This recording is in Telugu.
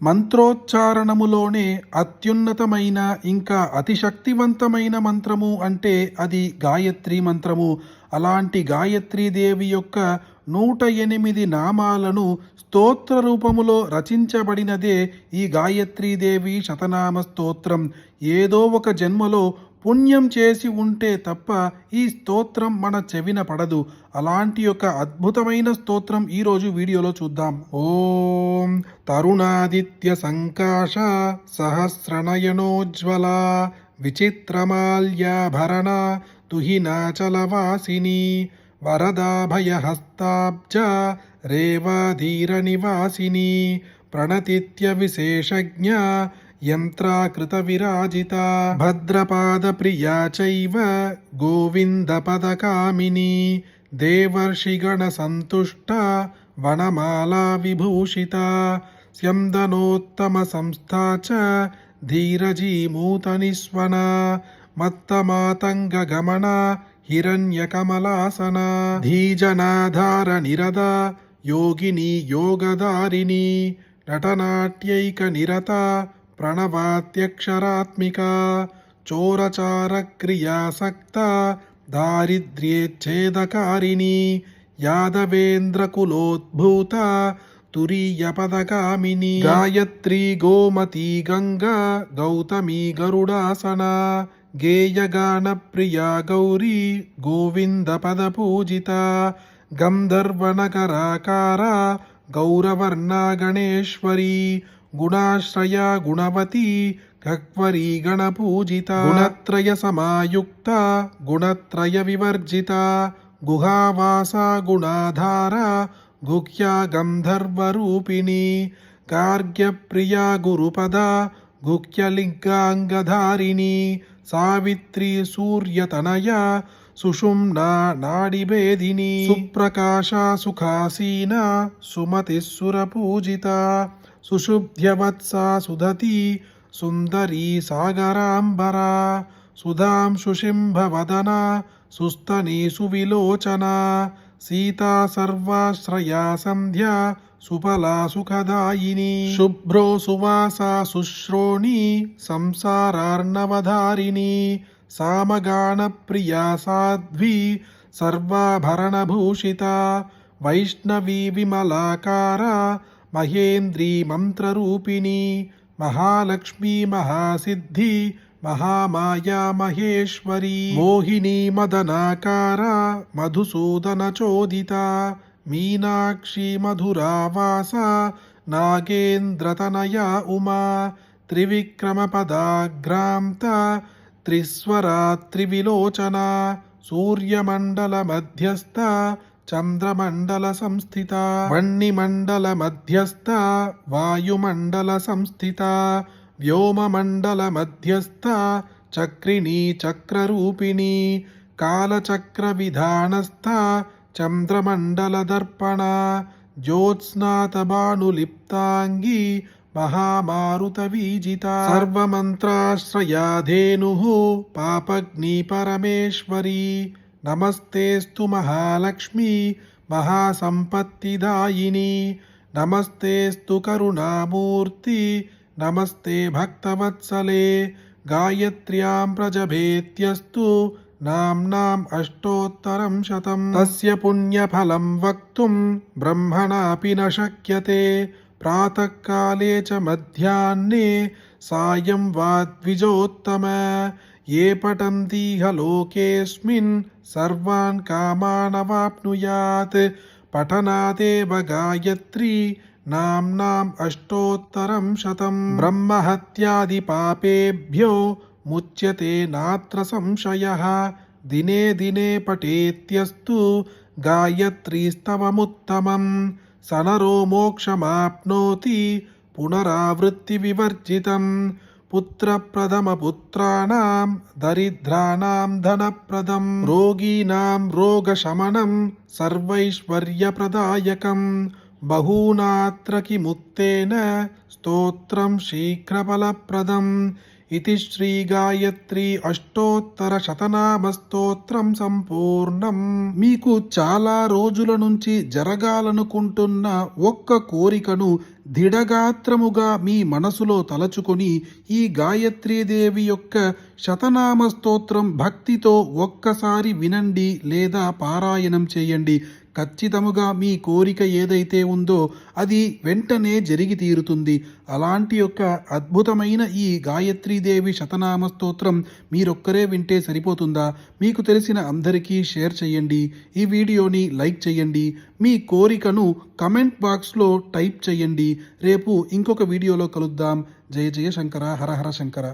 మంత్రోచ్చారణములోనే అత్యున్నతమైన ఇంకా అతిశక్తివంతమైన మంత్రము అంటే అది గాయత్రి మంత్రము. అలాంటి గాయత్రీదేవి యొక్క 108 నామాలను స్తోత్ర రూపములో రచించబడినదే ఈ గాయత్రీదేవి శతనామ స్తోత్రం. ఏదో ఒక జన్మలో పుణ్యం చేసి ఉంటే తప్ప ఈ స్తోత్రం మన చెవిన పడదు. అలాంటి యొక్క అద్భుతమైన స్తోత్రం ఈరోజు వీడియోలో చూద్దాం. ఓం తరుణాదిత్య సంకాశ సహస్రనయనోజ్వల విచిత్రమాల్యాభరణ తుహినాచలవాసిని వరదాభయహస్తాబ్జ రేవాధీర నివాసిని ప్రణతిత్య విశేషజ్ఞ యంత్రాకృత విరాజిత భద్రపాద ప్రియా చైవ గోవింద పదకామిని దేవర్షిగణ సంతుష్ట వనమాలా విభూషిత స్యందనోత్తమ సంస్థా చ ధీరజీమూతనిస్వన మత్తమాతంగ గమన హిరణ్యకమలాసన ధీజనాధార నిరద యోగిని యోగదారిణి నటనాట్యైక నిరత ప్రణవాత్యక్షరాత్మిక చోరచార క్రియాసక్త దారిద్ర్యేచ్ఛేదకారిణి యాదవేంద్ర కులోద్భూత తురీయపదగామిని గాయత్రీ గోమతీ గంగా గౌతమీ గరుడాసన గేయగాన ప్రియా గౌరీ గోవింద పద పూజిత గంధర్వనకరాకార గౌరవర్ణా గణేశ్వరీ గుణాశ్రయ గుణవతి గక్వరీ గణపూజిత గుణత్రయ సమాయుక్త గుణత్రయ వివర్జిత గుహావాస గుణాధార గుహ్యా గంధర్వరూపిణి గార్గ్యప్రియా గురుపద గుహ్యలింగాంగధారిణి సావిత్రి సూర్యతనయ సుషుమ్నా నాడిభేదిని సుప్రకాశ సుఖాసీన సుమతిస్సురపూజిత సుషుభ్యవత్సా సుదతి సుందరీ సాగరాంబరా సుధాంశుషింభవదన సుస్తనీ సువిలోచన సీతా సర్వాశ్రయా సంధ్యా సుఫలా సుఖదాయిని శుభ్రో సువాసా శుశ్రోణి సంసారార్ణవధారిణి సామగాన ప్రియా సాధ్వి సర్వాభరణభూషిత వైష్ణవీ విమలాకార మహేంద్రీ మంత్రరూపిణి మహాలక్ష్మీ మహాసిద్ధి మహామాయా మహేశ్వరీ మోహిని మదనాకార మధుసూదన చోదిత మీనాక్షి మధురావాస నాగేంద్రతనయ ఉమా త్రివిక్రమ పదాగ్రాంత త్రిస్వరా త్రివిలోచన సూర్యమండల మధ్యస్థ చంద్రమండల సంస్థిత వన్నిమండల మధ్యస్థ వాయుమండల సంస్థిత వ్యోమమండల మధ్యస్థ చక్రిణీ చక్రరూపిణి కాలచక్ర విధానస్థ చంద్రమండల దర్పణ జ్యోత్స్నాత భానులిప్తాంగి మహామారుత వీజిత సర్వమంత్రాశ్రయాధేను పాపగ్ని పరమేశ్వరీ నమస్తేస్తు మహాలక్ష్మి మహాసంపత్తిదాయిని నమస్తేస్తు కరుణామూర్తి నమస్తే భక్తవత్సలే గాయత్ర్యాం ప్రజభేత్యస్తు నామ్నాం అష్టోత్తరం శతం తస్య పుణ్యఫలం వక్తుం బ్రహ్మణాపి న శక్యతే ప్రాతఃకాలే చ మధ్యాహ్నే సాయం వా ద్విజోత్తమ ఏ పఠంతీహ లోకేస్మిన్ సర్వాన్ కామానవాప్నుయాత్ పఠనాదేవ గాయత్రీ నామ్నాం అష్టోత్తరం శతం బ్రహ్మహత్యాది పాపేభ్యో ముచ్యతే నాత్ర సంశయః దినే దినే పఠేత్యస్తు గాయత్రీస్తవముత్తమం సనరో మోక్షమాప్నోతి పునరావృత్తి వివర్జితం పుత్రప్రథమపుత్రాణం దరిద్రాణం ధనప్రదం రోగీణాం రోగశమనం సర్వైశ్వర్యప్రదాయకం బహూనాత్ర కిముక్తేన స్తోత్రం శీఘ్రఫలప్రదం ఇతి శ్రీ గాయత్రి అష్టోత్తర శతనామ స్తోత్రం సంపూర్ణం. మీకు చాలా రోజుల నుంచి జరగాలనుకుంటున్న ఒక్క కోరికను దృఢగాత్రముగా మీ మనసులో తలచుకొని ఈ గాయత్రీదేవి యొక్క శతనామ స్తోత్రం భక్తితో ఒక్కసారి వినండి లేదా పారాయణం చేయండి. ఖచ్చితముగా మీ కోరిక ఏదైతే ఉందో అది వెంటనే జరిగి తీరుతుంది. అలాంటి యొక్క అద్భుతమైన ఈ గాయత్రీదేవి శతనామ స్తోత్రం మీరొక్కరే వింటే సరిపోతుందా? మీకు తెలిసిన అందరికీ షేర్ చేయండి. ఈ వీడియోని లైక్ చేయండి. మీ కోరికను కమెంట్ బాక్స్లో టైప్ చేయండి. రేపు ఇంకొక వీడియోలో కలుద్దాం. జయ జయ శంకర, హర హర శంకర.